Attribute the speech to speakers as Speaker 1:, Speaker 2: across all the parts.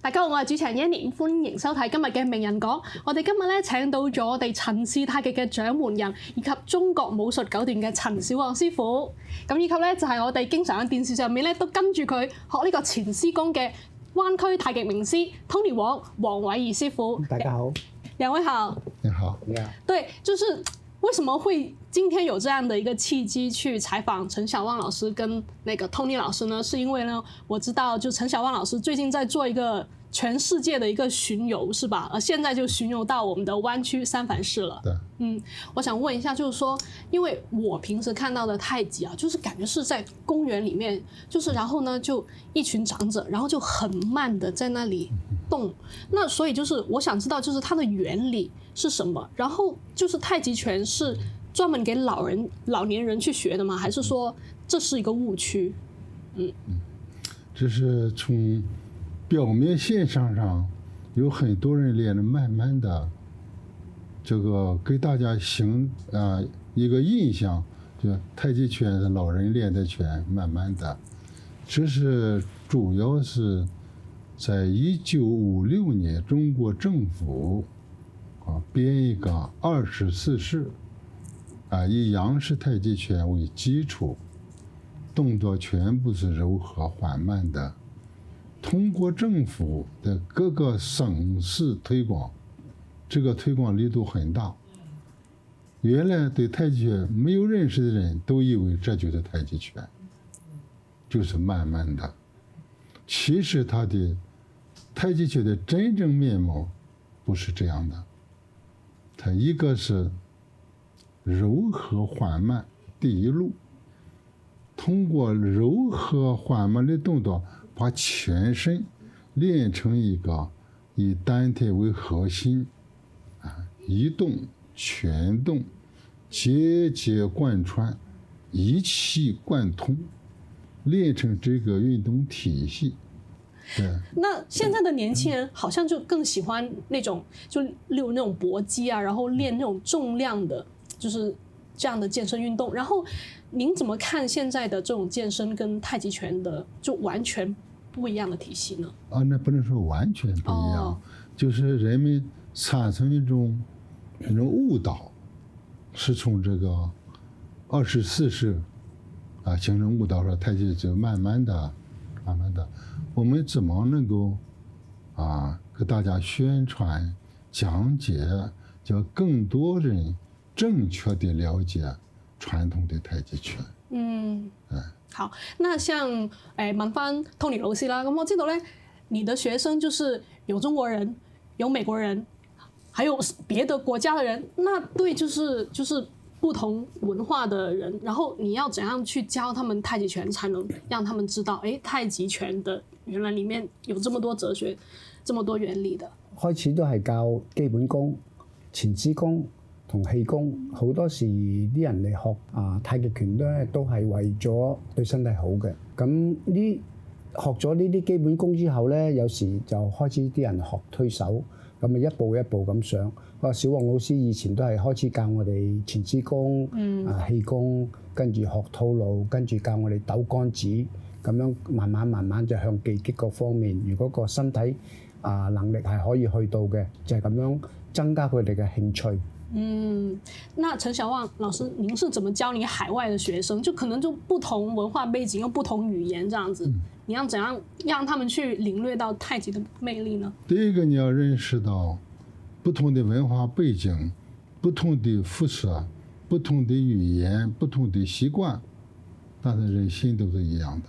Speaker 1: 大家好，我係主持人 Yanny， 歡迎收睇今日嘅名人講。我哋今日咧請到咗我哋陳氏太極嘅掌門人，以及中國武術九段嘅陳小旺師傅。咁以及咧就係我哋經常喺電視上面咧都跟住佢學呢個前師功嘅灣區太極名師 Tony 王偉儀師傅。
Speaker 2: 大家好，
Speaker 1: 兩位好。
Speaker 2: 你好，你好。
Speaker 1: 對，就是為什麼會今天有這樣的一個契機去採訪陳小旺老師跟那個 Tony 老師呢？是因為呢，我知道就陳小旺老師最近在做一個全世界的一個巡遊，是吧？現在就巡遊到我們的灣區三藩市了。
Speaker 2: 對。
Speaker 1: 我想問一下，就是說，因為我平時看到的太極啊，就是感覺是在公園裡面，就是然後呢就一群長者，然後就很慢的在那裡動。那所以就是我想知道，就是它的原理是什麼？然後就是太極拳是專門給老年人去學的嗎？還是說這是一個誤區？
Speaker 2: 這是從表面現象上有很多人練得慢慢的，這個給大家一個印象，就太極拳是老人練的拳，慢慢的。這是主要是在1956年中國政府編一個24式，以楊氏太極拳為基礎，動作全部是柔和緩慢的。通過政府的各個省市推廣，這個推廣力度很大。原來對太極拳沒有認識的人都以為這就是太極拳，就是慢慢的。其實它的太極拳的真正面貌不是這樣的，它一個是柔和緩慢第一路，通過柔和緩慢的動作把全身練成一個以丹田為核心，一動全動，節節貫穿，一氣貫通，練成這個運動體系。對。
Speaker 1: 那現在的年輕人好像就更喜歡那種就例如那種搏擊啊，然後練那種重量的，就是這樣的健身運動。然後您怎麼看現在的這種健身跟太極拳的就完全不一樣的體系呢？
Speaker 2: 那不能說完全不一樣，就是人們產生一種誤導，是從這個24式形成誤導，說太極就慢慢的。我們怎麼能夠給大家宣傳講解，叫更多人正確的了解傳統的太極拳。
Speaker 1: 好，那像問翻 Tony 老師啦，咁我知道咧，你的學生就是有中國人，有美國人，還有別的國家的人，那對就是不同文化的人，然後你要怎樣去教他們太極拳，才能讓他們知道，太極拳的原來裡面有這麼多哲學，這麼多原理的。
Speaker 3: 開始都係教基本功、前肢功同氣功，好多時啲人嚟學太極拳咧，都係為咗對身體好嘅。咁學咗呢啲基本功之後咧，有時就開始啲人學推手，咁咪一步一步咁上。小旺老師以前都係開始教我哋前肢功、氣功，跟住學套路，跟住教我哋抖桿子，咁樣慢慢就向技擊各方面。如果個身體能力係可以去到嘅，就係咁樣增加佢哋嘅興趣。
Speaker 1: 那陳小旺老師，您是怎麼教你海外的學生？就可能就不同文化背景，用不同語言這樣子，你要怎樣讓他們去領略到太極的魅力呢？
Speaker 2: 第一個，你要認識到不同的文化背景、不同的膚色、不同的語言、不同的習慣，但是人心都是一樣的。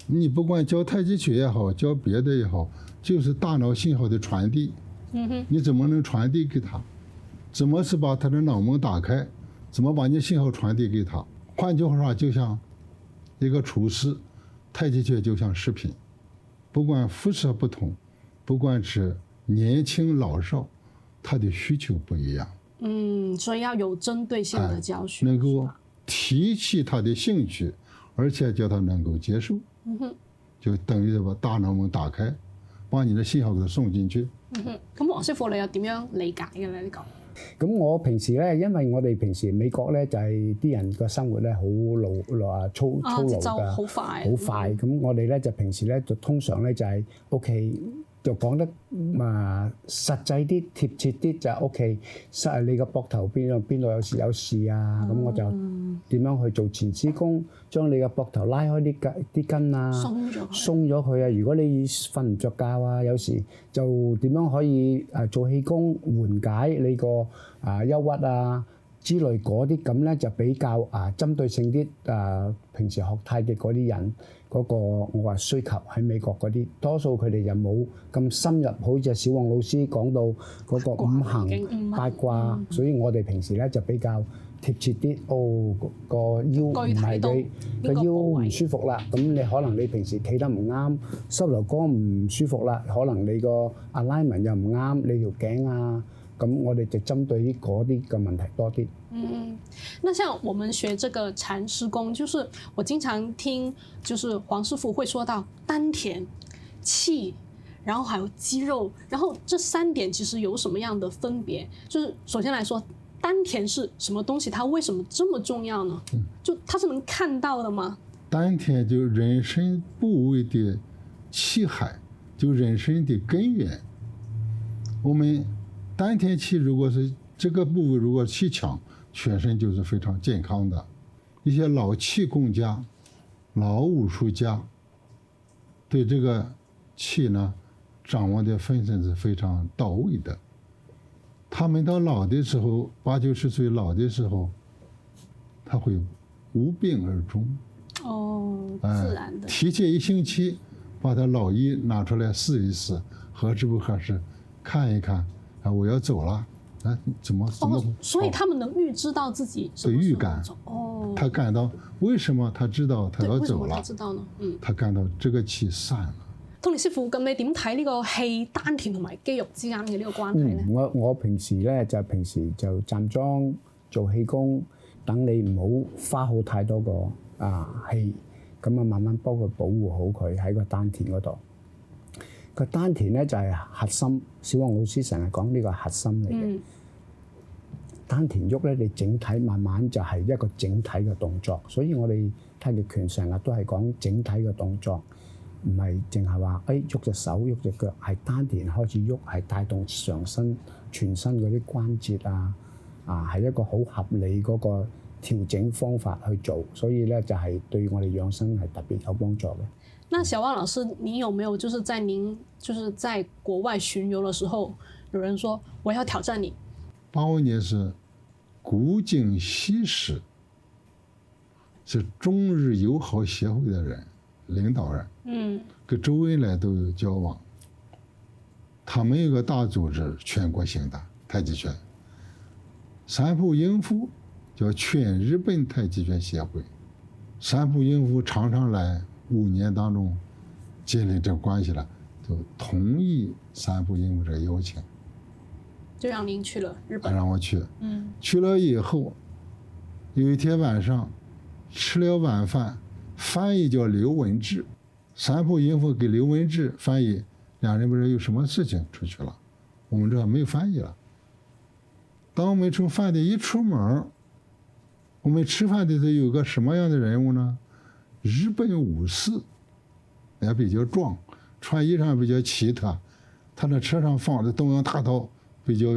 Speaker 2: 你不管教太極拳也好，教別的也好，就是大腦信號的傳遞。你怎麼能傳遞給他？怎麼是把他的腦門打開？怎麼把你信號傳遞給他？換句話說，就像一個廚師，太極拳就像食品，不管膚色不同，不管是年輕老少，他的需求不一樣。
Speaker 1: 所以要有針對性的教學，
Speaker 2: 能夠提起他的興趣，而且叫他能夠接受。就等於把大腦門打開，把你的信號給他送進去。
Speaker 1: 咁黃師傅你又點樣理解嘅咧？呢個
Speaker 3: 咁我平時咧，因為我哋平時美國咧就係啲人個生活咧好粗魯㗎，
Speaker 1: 好快，
Speaker 3: 好快。咁我哋咧就平時咧就通常咧就係 OK。就講得實際啲、貼切啲就 OK。你個膊頭邊度有事啊？咁我就點樣去做前肢功，將你個膊頭拉開啲筋啊，鬆咗佢啊！如果你瞓唔着覺啊，有時就點樣可以做氣功緩解你個憂鬱啊之類嗰啲，咁咧就比較針對性啲。平時學太極嗰啲人嗰個我話需求喺美國嗰啲，多數佢哋就冇咁深入，好似小王老師講到嗰個五行八卦，所以我哋平時咧就比較貼切啲。個腰唔係你個腰唔舒服啦，咁你可能你平時企得唔啱，膝頭哥唔舒服啦，可能你個 alignment 又唔啱，你條頸啊。咁我哋就針對嗰啲嘅問題多啲。
Speaker 1: 那像我們學這個禪師功，就是我經常聽，就是黃師傅會說到丹田、氣，然後還有肌肉，然後這3點其實有什麼樣的分別？就是首先來說，丹田是什麼東西？它為什麼這麼重要呢？就它是能看到的嗎？
Speaker 2: 丹田就人身部位的氣海，就人身的根源。我們丹田氣如果是這個部位如果氣強，全身就是非常健康的。一些老氣功家、老武術家對這個氣呢掌握的分寸是非常到位的。他們到老的時候，80、90歲老的時候，他會無病而終。
Speaker 1: 自然的。
Speaker 2: 提前1星期把他老醫拿出來試一試，合適不合適，看一看。我要走了，怎麼？
Speaker 1: 所以他們能預知到自己什麼時候走。
Speaker 2: 他感到為什麼他知道他要走了？
Speaker 1: 為什麼他知道呢？
Speaker 2: 他感到這個氣散了。
Speaker 1: Tony師傅，咁你點睇呢個氣、丹田同埋肌肉之間嘅呢個關係呢？
Speaker 3: 我平時就站樁做氣功，等你唔好花好太多個氣，咁慢慢幫佢保護好佢喺個丹田嗰度。個丹田咧就係核心，小王老師成日講呢個核心嚟嘅。丹田喐咧，你整體慢慢就係一個整體嘅動作，所以我哋太極拳成日都係講整體嘅動作，唔係淨係話喐隻手喐隻腳，係丹田開始喐，係帶動上身全身嗰啲關節係一個好合理嗰個調整方法去做，所以咧就係對我哋養生係特別有幫助嘅。
Speaker 1: 那小王老師，你有沒有就是在您就是在國外巡遊的時候，有人說我要挑戰你
Speaker 2: ？85年是古今西史，是中日友好協會的人領導人，跟周恩來都有交往。他們有個大組織，全國性的太極拳，三浦英夫叫全日本太極拳協會，三浦英夫常常來。5年當中建立這關係了，就同意三浦英夫這個邀請，
Speaker 1: 就讓您去了日本。
Speaker 2: 讓我去，去了以後，有一天晚上吃了晚飯，翻譯叫劉文志，三浦英夫給劉文志翻譯，兩人不知道有什麼事情出去了，我們這沒有翻譯了。當我們從飯店一出門，我們吃飯的時候有個什麼樣的人物呢？日本武士也比較壯，穿衣裳比較奇特，他的車上放的東洋大刀比較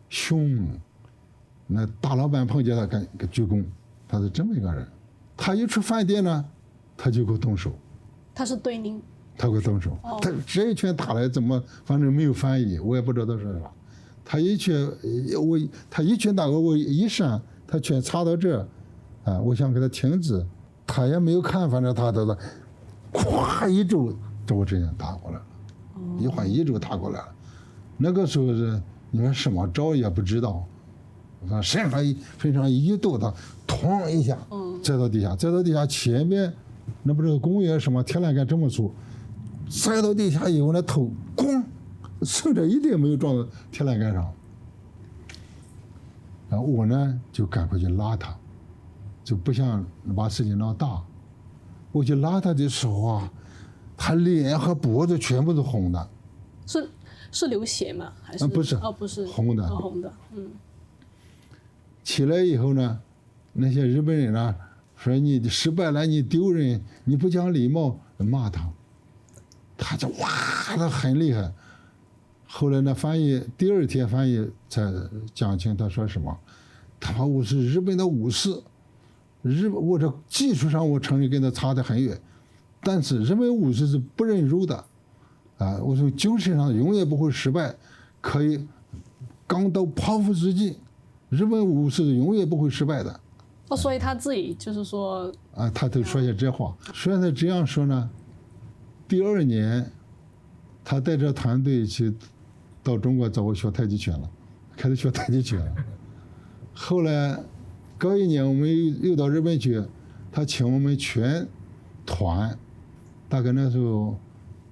Speaker 2: 兇猛，那大老闆碰見他給鞠躬，他是這麼一個人。他一出飯店呢，他就給我動手。
Speaker 1: 他是對您？
Speaker 2: 他給我動手，他這一拳打來怎麼，反正沒有翻譯，我也不知道他說啥。他一拳打過我一閃，他拳插到這，我想給他停止。他也沒有看，反正他都是，咵一肘就這樣打過來了，一晃一肘打過來了。那個時候是你說什麼招也不知道，身上一抖，他哐一下栽到地下，栽到地下前面那不是公園什麼鐵欄杆這麼粗，栽到地下以後那頭咣，甚至一點沒有撞到鐵欄杆上。然後我呢就趕快去拉他。就不想把事情鬧大，我去拉他的時候啊，他臉和脖子全部是紅的。
Speaker 1: 是流血嗎？還是？
Speaker 2: 不是。
Speaker 1: 不是。
Speaker 2: 紅的。
Speaker 1: 紅的。
Speaker 2: 起来以后呢，那些日本人呢说你失败了，你丢人，你不讲礼貌，骂他，他就哇，他很厉害。后来呢，第二天翻译才讲清他说什么，他说我是日本的武士，我这技术上我承认跟他差得很远，但是日本武士是不认输的，啊，我从精神上永远不会失败，可以刚到匍匐之际，日本武士永远不会失败的。
Speaker 1: 哦，所以他自己就是说
Speaker 2: 啊，他都说些这话。虽然他这样说呢，第2年，他带着团队到中国找我学太极拳了，开始学太极拳了。后来隔1年我们又到日本去，他请我们全团，大概那时候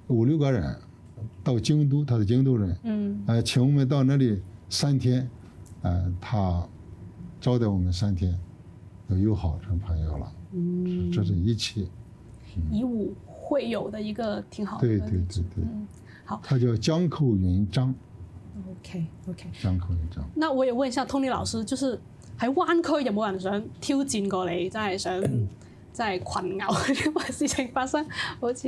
Speaker 2: 5、6个人到京都，他是京都人，请我们到那里3天，他招待我们3天。友好成朋友了，这是一切
Speaker 1: 以武会友的一个挺好的。
Speaker 2: 对，
Speaker 1: 好，
Speaker 2: 他叫江口云章。
Speaker 1: OK，
Speaker 2: 江口云章。
Speaker 1: 那我也問一下 Tony 老師，就是喺灣區有冇人想挑戰過你，真係想真係群毆呢個事情發生，好似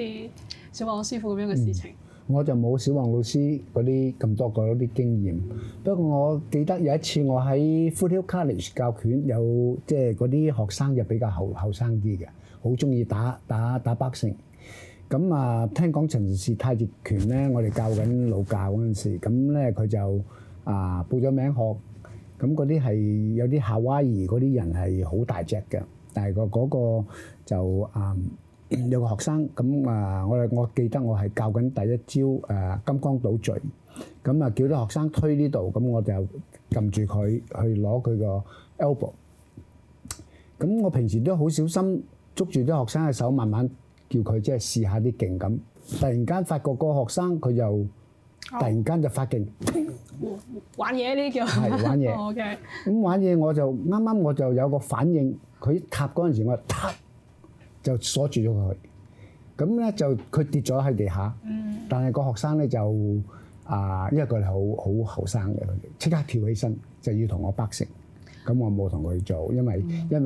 Speaker 1: 小王師傅咁樣嘅事情？
Speaker 3: 我就冇小王老師嗰啲咁多嗰啲經驗，不過我記得有一次我喺 Foothill College 教拳，有即係嗰啲學生就比較後生啲嘅，好中意打 boxing。咁啊，聽講陳氏太極拳咧，我哋教緊老教嗰陣時，咁咧佢就報咗名學，咁嗰啲係有啲夏威夷嗰啲人係好大隻嘅，但係嗰個就有個學生咁我記得我係教緊第一招金剛島墜，咁叫啲學生推呢度，咁我就撳住佢去攞佢個 elbow。咁我平時都好小心捉住啲學生嘅手，慢慢叫佢即係試下啲勁咁。突然間發覺個學生佢就突然間就發勁，
Speaker 1: 玩嘢呢啲叫
Speaker 3: 係玩嘢。
Speaker 1: OK。
Speaker 3: 咁玩嘢我就啱我就有個反應，佢踏嗰陣時我踏。就鎖住咗佢，咁咧就佢跌咗喺地下，但係個學生咧就因為佢哋好後生嘅，佢哋即刻跳起身就要同我boxing，咁我冇同佢做，因為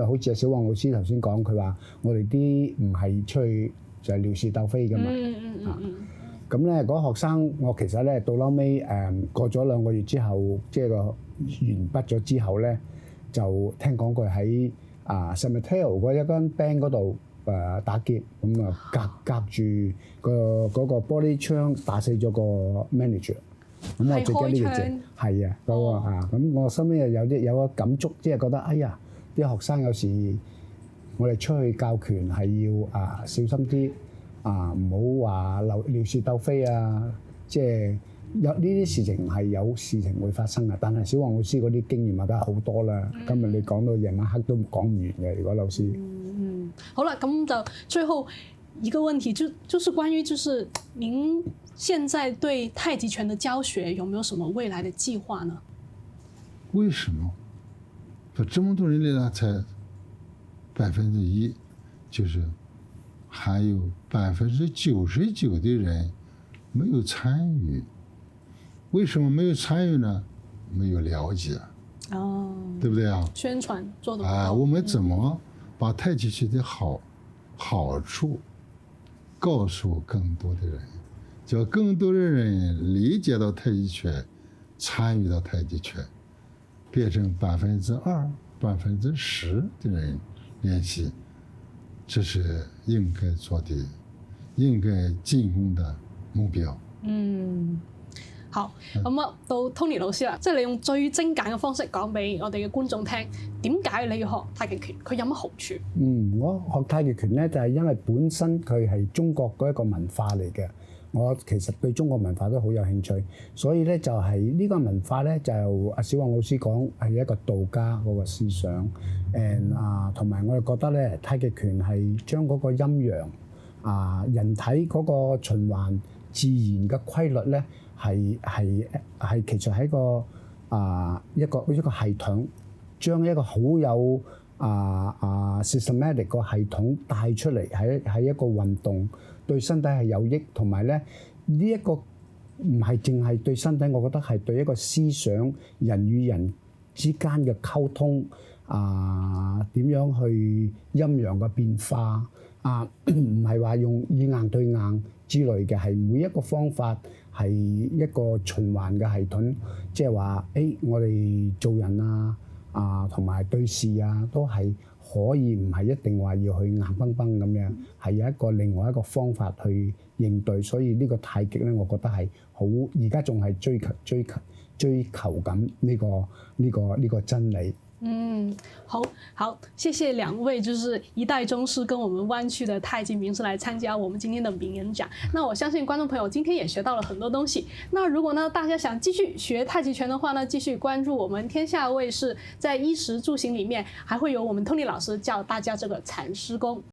Speaker 3: 好似阿小王老師頭先講，佢話我哋啲唔係出去就係撩事鬥非㗎嘛，咁咧嗰個學生我其實咧到撈尾過咗2個月之後，即係個完畢咗之後咧，就聽講佢喺San Mateo 嗰一間 band 嗰度。打劫咁隔住嗰個玻璃窗打死咗個 manager， 咁我記得呢個字係咁我心尾有個感觸，即係覺得哎呀啲學生有時我哋出去教拳係要小心啲唔好話撩事鬥非即係有呢啲事情係有事情會發生嘅，但係小王老師嗰啲經驗梗係好多啦。今日你講到夜晚黑都講唔完嘅，如果老師。
Speaker 1: 好了，咁就最後一個問題就是關於就是您現在對太極拳的教學有沒有什麼未來的計劃呢？
Speaker 2: 為什麼？這麼多人嚟了，才1%，就是還有99%的人沒有參與。為什麼沒有參與呢？沒有了解，對不對啊？
Speaker 1: 宣傳做得不好。
Speaker 2: 我們怎麼把太極拳的好處告訴更多的人，叫更多的人理解到太極拳，參與到太極拳，變成2%、10%的人練習，這是應該做的、應該進攻的目標。
Speaker 1: 好，咁到 Tony 老師啦，即係你用最精簡嘅方式講俾我哋嘅觀眾聽，點解你要學太極拳？佢有乜好處？
Speaker 3: 我學太極拳咧，就係因為本身佢係中國嗰一個文化嚟嘅。我其實對中國文化都好有興趣，所以咧就係呢個文化咧，就阿小王老師講係一個道家嗰個思想，同埋我哋覺得咧，太極拳係將嗰個陰陽人體嗰個循環自然嘅規律咧。係其實係一個系統，將一個好有systematic 個系統帶出嚟，喺一個運動對身體係有益，同埋咧呢一個唔係淨係對身體，我覺得係對一個思想人與人之間嘅溝通點樣去陰陽嘅變化唔係話用以硬對硬之類嘅，係每一個方法係一個循環嘅系統，即係話我哋做人同埋對事都係可以唔係一定話要去硬崩崩咁樣，係有一個另外一個方法去應對。所以呢個太極咧，我覺得係好，而家仲係追求緊呢個真理。
Speaker 1: 好，謝謝兩位，就是一代宗師跟我們灣區的太極名師來參加我們今天的名人講。那我相信觀眾朋友今天也學到了很多東西。那如果呢大家想繼續學太極拳的話呢，繼續關注我們天下衛視，在衣食住行裡面還會有我們 Tony 老師教大家這個禪師功。